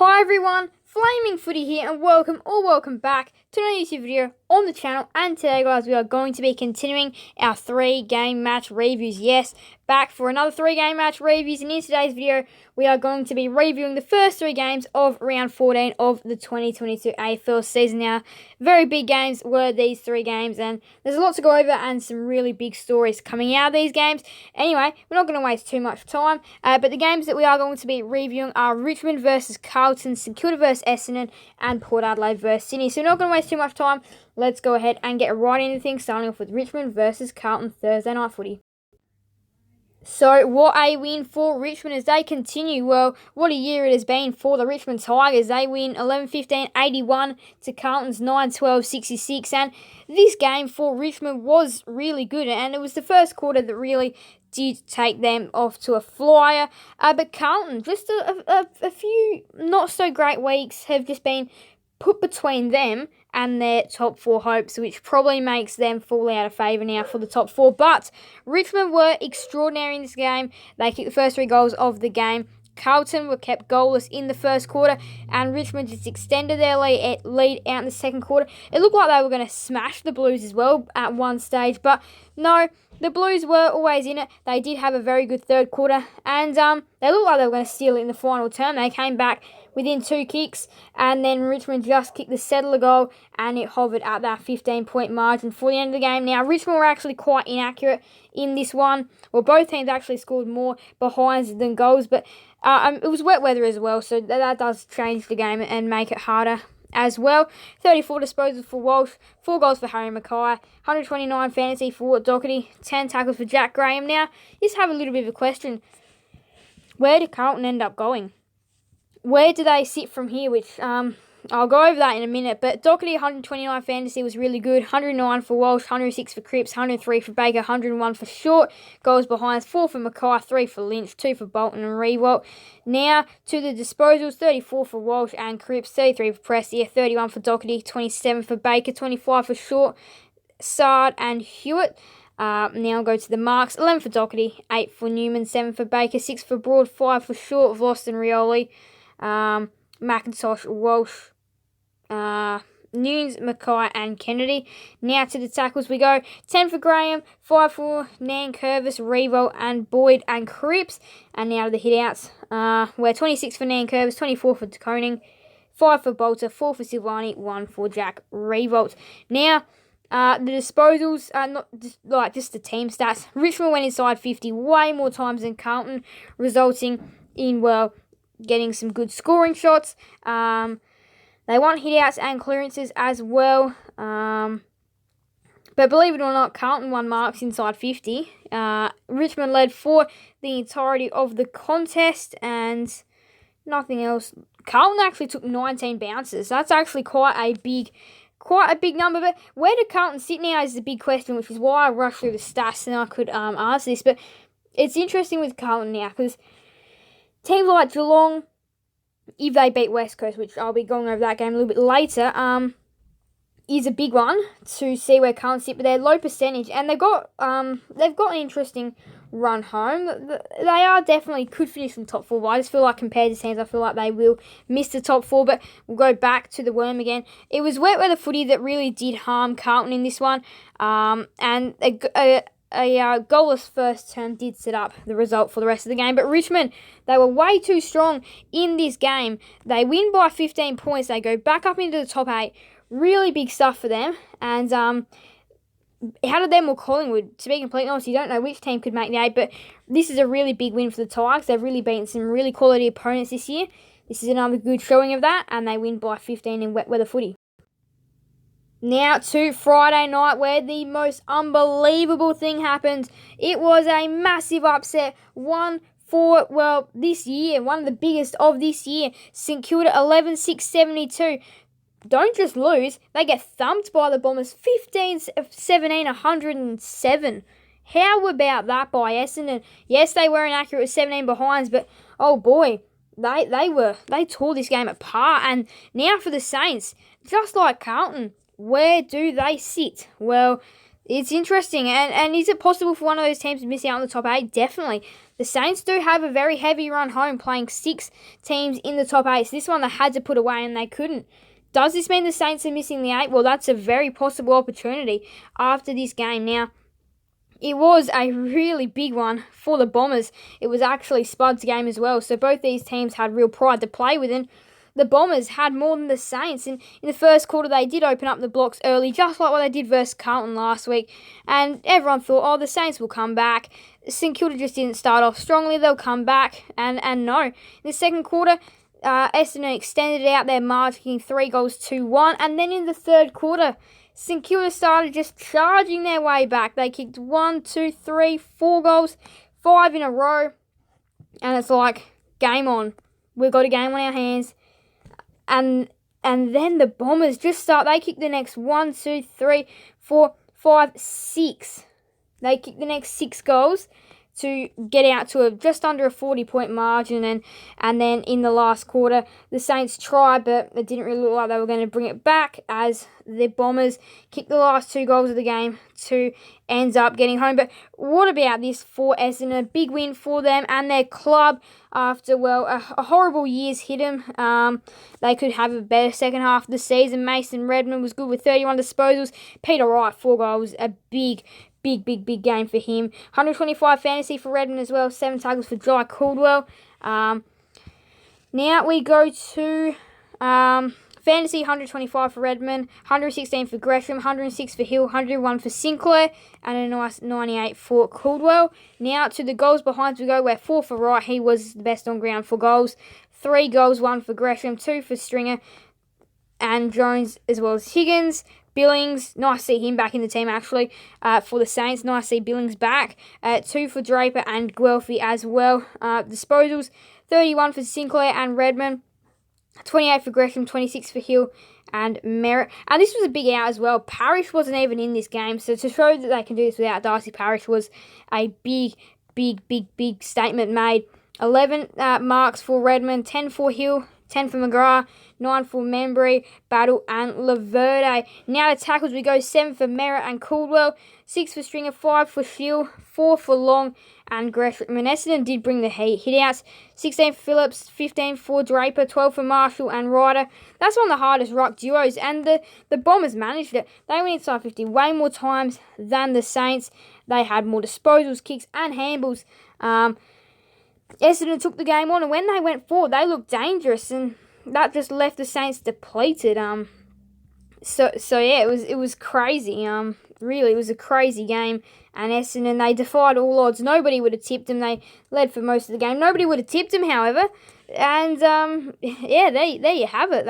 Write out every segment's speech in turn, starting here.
Hi everyone, Flaming Footy here and welcome back to another YouTube video on the channel. And today guys, we are going to be continuing our 3-game match reviews. Yes, back for another 3-game match reviews, and in today's video we are going to be reviewing the first 3 games of round 14 of the 2022 AFL season. Now, very big games were these 3 games, and there's a lot to go over and some really big stories coming out of these games. Anyway, we're not going to waste too much time, but the games that we are going to be reviewing are Richmond VS Carlton, St Kilda vs Essendon, and Port Adelaide vs Sydney. So we're not going to waste too much time. Let's go ahead and get right into things, starting off with Richmond vs Carlton Thursday night footy. So, what a win for Richmond as they continue. Well, what a year it has been for the Richmond Tigers. They win 11-15-81 to Carlton's 9-12-66. And this game for Richmond was really good. And it was the first quarter that really did take them off to a flyer. But Carlton, just a few not so great weeks have just been put between them and their top 4 hopes, which probably makes them fall out of favour now for the top 4. But Richmond were extraordinary in this game. They kicked the first 3 goals of the game. Carlton were kept goalless in the first quarter, and Richmond just extended their lead out in the second quarter. It looked like they were going to smash the Blues as well at one stage, but no, the Blues were always in it. They did have a very good third quarter, and they looked like they were going to steal it in the final term. They came back within 2 kicks, and then Richmond just kicked the settler goal, and it hovered at that 15-point margin for the end of the game. Now, Richmond were actually quite inaccurate in this one. Well, both teams actually scored more behinds than goals, but it was wet weather as well, so that does change the game and make it harder as well. 34 disposals for Walsh, 4 goals for Harry Mackay, 129 fantasy for Doherty, 10 tackles for Jack Graham. Now, just have a little bit of a question. Where did Carlton end up going? Where do they sit from here? Which I'll go over that in a minute. But Doherty, 129 fantasy was really good. 109 for Walsh, 106 for Cripps, 103 for Baker, 101 for Short. Goals behind, 4 for Mackay, 3 for Lynch, 2 for Bolton and Rewalt. Now to the disposals, 34 for Walsh and Cripps, 33 for Prestia, 31 for Doherty, 27 for Baker, 25 for Short, Sard and Hewitt. Now I'll go to the marks. 11 for Doherty, 8 for Newman, 7 for Baker, 6 for Broad, 5 for Short, Voss and Rioli. McIntosh, Walsh, Nunes, Mackay and Kennedy. Now to the tackles we go. 10 for Graham, 5 for Nankervis, Rewalt and Boyd and Cripps. And now to the hit-outs. We're 26 for Nankervis, 24 for De Koning, 5 for Bolter, 4 for Silvani, 1 for Jack Rewalt. Now, the disposals, not just the team stats. Richmond went inside 50 way more times than Carlton, resulting in, well, getting some good scoring shots. They won hit-outs and clearances as well. But believe it or not, Carlton won marks inside 50. Richmond led for the entirety of the contest and nothing else. Carlton actually took 19 bounces. That's actually quite a big number. But where did Carlton sit now is the big question, which is why I rushed through the stats and I could answer this. But it's interesting with Carlton now because teams like Geelong, if they beat West Coast, which I'll be going over that game a little bit later, is a big one to see where Carlton sit. But they're low percentage, and they've got an interesting run home. They are definitely could finish in the top 4. But I just feel like compared to teams, I feel like they will miss the top 4. But we'll go back to the worm again. It was wet weather footy that really did harm Carlton in this one, and a goalless first term did set up the result for the rest of the game. But Richmond, they were way too strong in this game. They win by 15 points. They go back up into the top 8. Really big stuff for them. And how did them or Collingwood? To be completely honest, you don't know which team could make the 8. But this is a really big win for the Tigers. They've really beaten some really quality opponents this year. This is another good showing of that. And they win by 15 in wet weather footy. Now to Friday night, where the most unbelievable thing happened. It was a massive upset. One for, well, this year. One of the biggest of this year. St Kilda 11-6-72. Don't just lose. They get thumped by the Bombers 15-17, 107. How about that by Essendon? Yes, they were inaccurate with 17 behinds, but oh boy, they tore this game apart. And now for the Saints, just like Carlton, where do they sit? Well, It's interesting, and is it possible for one of those teams to miss out on the top 8? Definitely. The Saints do have a very heavy run home, playing 6 teams in the top 8. So this one they had to put away and they couldn't. Does this mean the Saints are missing the 8? Well, that's a very possible opportunity after this game. Now, it was a really big one for the Bombers. It was actually Spud's game as well. So both these teams had real pride to play with, and the Bombers had more than the Saints. And in the first quarter, they did open up the blocks early, just like what they did versus Carlton last week. And everyone thought, oh, the Saints will come back. St Kilda just didn't start off strongly. They'll come back. And no. In the second quarter, Essendon extended out their march, kicking 3 goals to 1. And then in the third quarter, St Kilda started just charging their way back. They kicked 1, 2, 3, 4 goals, 5 in a row. And it's like, game on. We've got a game on our hands. And then the Bombers just start. They kick the next 1, 2, 3, 4, 5, 6. They kick the next 6 goals to get out to just under a 40-point margin. And then in the last quarter, the Saints tried, but it didn't really look like they were going to bring it back as the Bombers kicked the last 2 goals of the game to ends up getting home. But what about this for Essendon? A big win for them and their club after, well, a horrible year's hit them. They could have a better second half of the season. Mason Redmond was good with 31 disposals. Peter Wright, 4 goals. A big game for him. 125 fantasy for Redmond as well. 7 tackles for Jai Caldwell. Now we go to fantasy. 125 for Redmond, 116 for Gresham, 106 for Hill, 101 for Sinclair, and a nice 98 for Caldwell. Now to the goals behind we go, where 4 for Wright. He was the best on ground for goals. 3 goals, 1 for Gresham, 2 for Stringer and Jones, as well as Higgins. Billings, nice to see him back in the team actually for the Saints. Nice to see Billings back. 2 for Draper and Guelphy as well. Disposals, 31 for Sinclair and Redmond. 28 for Gresham, 26 for Hill and Merritt. And this was a big out as well. Parrish wasn't even in this game. So to show that they can do this without Darcy Parrish was a big statement made. 11 marks for Redmond, 10 for Hill, 10 for McGrath, 9 for Membry, Battle and Laverde. Now to tackles we go, 7 for Merritt and Caldwell, 6 for Stringer, 5 for Shield, 4 for Long and Gresham. Essendon did bring the hit-outs. 16 for Phillips, 15 for Draper, 12 for Marshall and Ryder. That's one of the hardest ruck duos, and the Bombers managed it. They went inside 50 way more times than the Saints. They had more disposals, kicks and handballs. Essendon took the game on, and when they went forward, they looked dangerous, and that just left the Saints depleted. So yeah, it was crazy. Really, it was a crazy game, and Essendon, they defied all odds. Nobody would have tipped them. They led for most of the game. Nobody would have tipped them, however, and yeah, there you have it.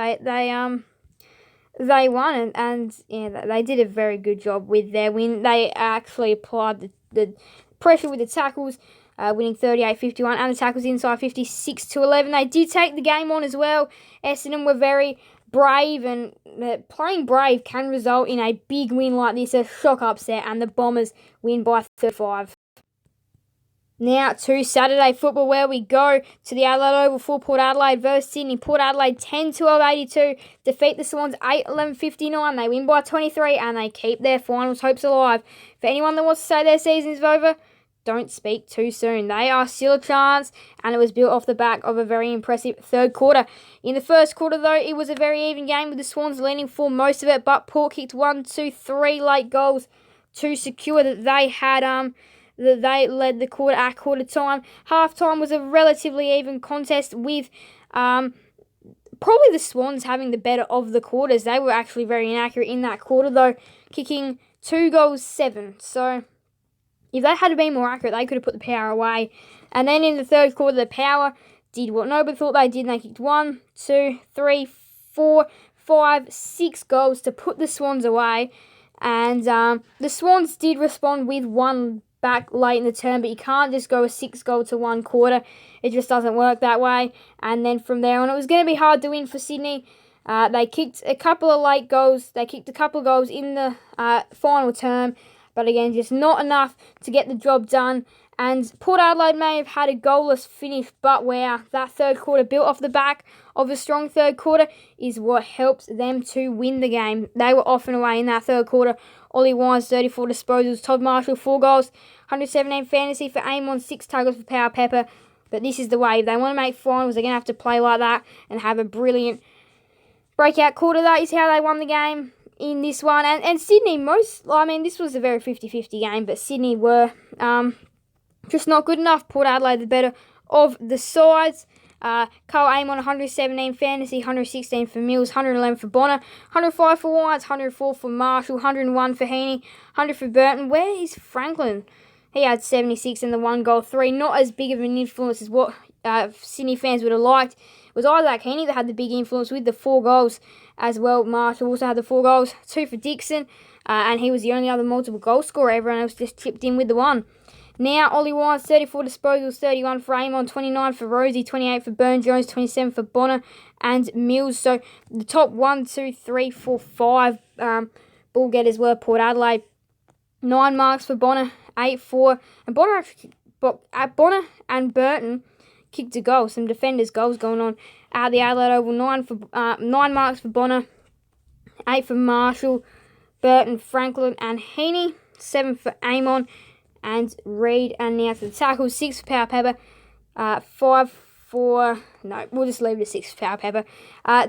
They won, and yeah, they did a very good job with their win. They actually applied the pressure with the tackles. Winning 38-51, and the tackles inside 56-11. They did take the game on as well. Essendon were very brave, and playing brave can result in a big win like this, a shock upset, and the Bombers win by 35. Now to Saturday football, where we go to the Adelaide Oval for Port Adelaide versus Sydney. Port Adelaide 10-12-82, defeat the Swans 8-11-59. They win by 23, and they keep their finals hopes alive. For anyone that wants to say their season is over, don't speak too soon. They are still a chance, and it was built off the back of a very impressive third quarter. In the first quarter, though, it was a very even game with the Swans leading for most of it, but Port kicked 1, 2, 3 late goals to secure that they had that they led the quarter at quarter time. Half time was a relatively even contest with probably the Swans having the better of the quarters. They were actually very inaccurate in that quarter, though, kicking 2 goals 7. So if they had been more accurate, they could have put the power away. And then in the third quarter, the power did what nobody thought they did. And they kicked 1, 2, 3, 4, 5, 6 goals to put the Swans away. And the Swans did respond with 1 back late in the term, but you can't just go a 6-goal to 1 quarter. It just doesn't work that way. And then from there on, it was going to be hard to win for Sydney. They kicked a couple of late goals. They kicked a couple of goals in the final term. But again, just not enough to get the job done. And Port Adelaide may have had a goalless finish, but wow, that third quarter built off the back of a strong third quarter is what helps them to win the game. They were off and away in that third quarter. Ollie Wines, 34 disposals. Todd Marshall, 4 goals. 117 fantasy for Amon, 6 tackles for Power Pepper. But this is the way. If they want to make finals, they're going to have to play like that and have a brilliant breakout quarter. That is how they won the game in this one. And Sydney, this was a very 50-50 game, but Sydney were just not good enough. Port Adelaide, the better of the sides. Carl Amon, 117 fantasy, 116 for Mills, 111 for Bonner, 105 for Wines, 104 for Marshall, 101 for Heaney, 100 for Burton. Where is Franklin? He had 76 and the 1 goal, 3. Not as big of an influence as what Sydney fans would have liked. It was Isaac Heaney that had the big influence with the 4 goals as well. Marshall also had the 4 goals, 2 for Dixon, and he was the only other multiple goal scorer. Everyone else just chipped in with the 1. Now, Ollie Wines, 34 disposals, 31 for Amon, 29 for Rosie, 28 for Burn-Jones, 27 for Bonner and Mills. So, the top 1, 2, 3, 4, 5 ball getters were Port Adelaide. 9 marks for Bonner, 8 for... And Bonner and Burton kicked a goal. Some defenders' goals going on at the Adelaide Oval. 9 marks for Bonner, 8 for Marshall, Burton, Franklin and Heaney. 7 for Amon and Reid. And now to the tackles, 6 for Power Pepper, 5 for... No, we'll just leave it at 6 for Power Pepper.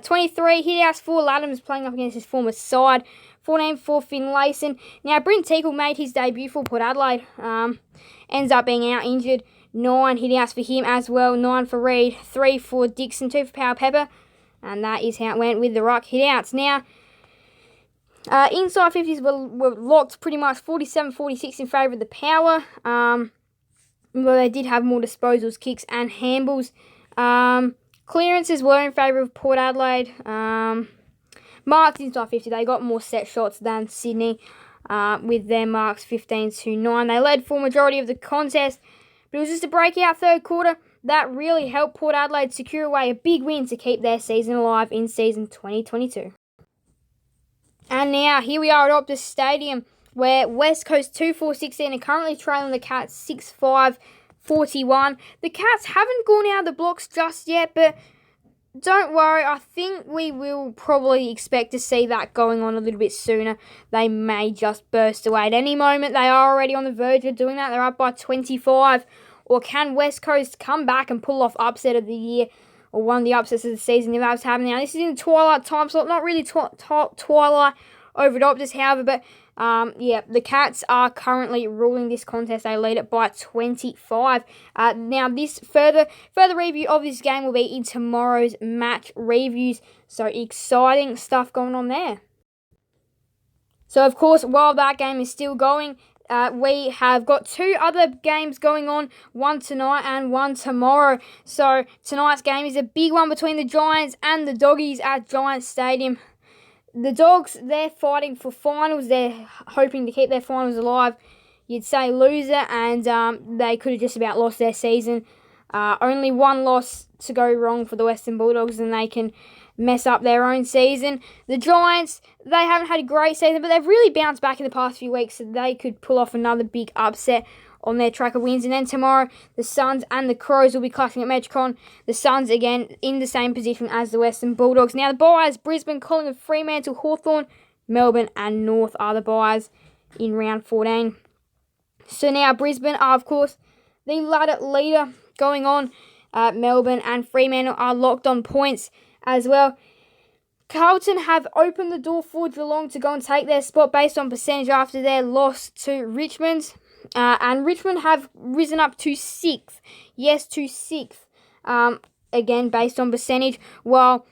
23 hit-outs for Laddams playing up against his former side. 14 for Finlayson. Now, Brent Teakle made his debut for Port Adelaide. Ends up being out injured. 9 hit-outs for him as well. 9 for Reid. 3 for Dixon. 2 for Power Pepper. And that is how it went with the ruck hit-outs. Now, inside 50s were locked pretty much 47-46 in favour of the Power. Although they did have more disposals, kicks and handballs. Clearances were in favour of Port Adelaide. Marks inside 50, they got more set shots than Sydney with their marks 15-9. They led for majority of the contest, but it was just a breakout third quarter that really helped Port Adelaide secure away a big win to keep their season alive in season 2022. And now, here we are at Optus Stadium, where West Coast 2-4-16 are currently trailing the Cats 6-5-41. The Cats haven't gone out of the blocks just yet, but don't worry, I think we will probably expect to see that going on a little bit sooner. They may just burst away at any moment. They are already on the verge of doing that. They're up by 25. Or can West Coast come back and pull off upset of the year, or one of the upsets of the season if that's happening? Now, this is in the twilight time slot, not really twilight over at Optus, however, but the Cats are currently ruling this contest. They lead it by 25. Now, this further review of this game will be in tomorrow's match reviews. So, exciting stuff going on there. So, of course, while that game is still going, we have got 2 other games going on, one tonight and one tomorrow. So, tonight's game is a big one between the Giants and the Doggies at Giants Stadium. The Dogs, they're fighting for finals. They're hoping to keep their finals alive. You'd say loser, and they could have just about lost their season. Only one loss to go wrong for the Western Bulldogs, and they can mess up their own season. The Giants, they haven't had a great season, but they've really bounced back in the past few weeks, so they could pull off another big upset on their track of wins. And then tomorrow, the Suns and the Crows will be clashing at Metricon. The Suns, again, in the same position as the Western Bulldogs. Now, the buyers, Brisbane, Collingwood, Fremantle, Hawthorn, Melbourne and North are the buyers in round 14. So now, Brisbane are, of course, the ladder leader going on. Melbourne and Fremantle are locked on points as well. Carlton have opened the door for Geelong to go and take their spot based on percentage after their loss to Richmond. And Richmond have risen up to 6th. Yes, to 6th. Again, based on percentage. While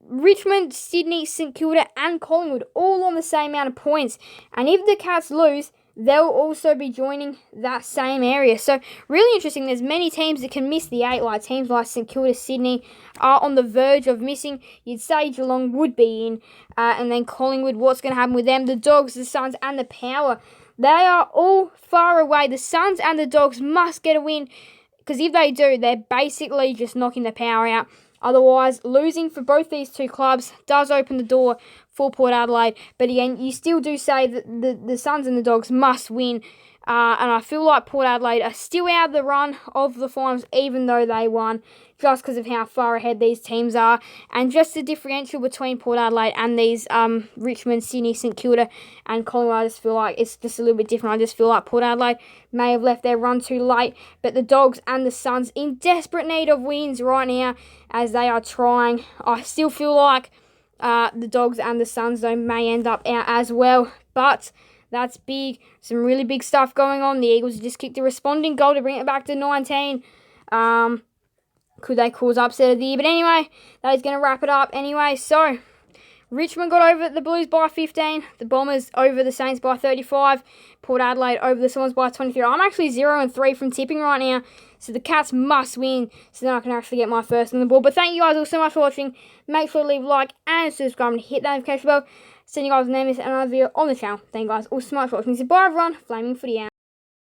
Richmond, Sydney, St Kilda and Collingwood all on the same amount of points. And if the Cats lose, they'll also be joining that same area. So, really interesting. There's many teams that can miss the 8. Like teams like St Kilda, Sydney are on the verge of missing. You'd say Geelong would be in. And then Collingwood, what's going to happen with them? The Dogs, the Suns and the Power. They are all far away. The Suns and the Dogs must get a win, because if they do, they're basically just knocking the Power out. Otherwise, losing for both these 2 clubs does open the door for Port Adelaide. But again, you still do say that the Suns and the Dogs must win And I feel like Port Adelaide are still out of the run of the finals, even though they won, just because of how far ahead these teams are. And just the differential between Port Adelaide and these Richmond, Sydney, St Kilda and Collingwood, I just feel like it's just a little bit different. I just feel like Port Adelaide may have left their run too late. But the Dogs and the Suns in desperate need of wins right now as they are trying. I still feel like the Dogs and the Suns, though, may end up out as well. But that's big. Some really big stuff going on. The Eagles just kicked a responding goal to bring it back to 19. Could they cause upset of the year? But anyway, that is going to wrap it up anyway. So, Richmond got over the Blues by 15. The Bombers over the Saints by 35. Port Adelaide over the Swans by 23. I'm actually 0-3 from tipping right now. So the Cats must win so then I can actually get my first on the board. But thank you guys all so much for watching. Make sure to leave a like and subscribe and hit that notification bell. Send you guys a name another video on the channel. Thank you guys all so much for watching. So bye everyone. Flaming Footy out.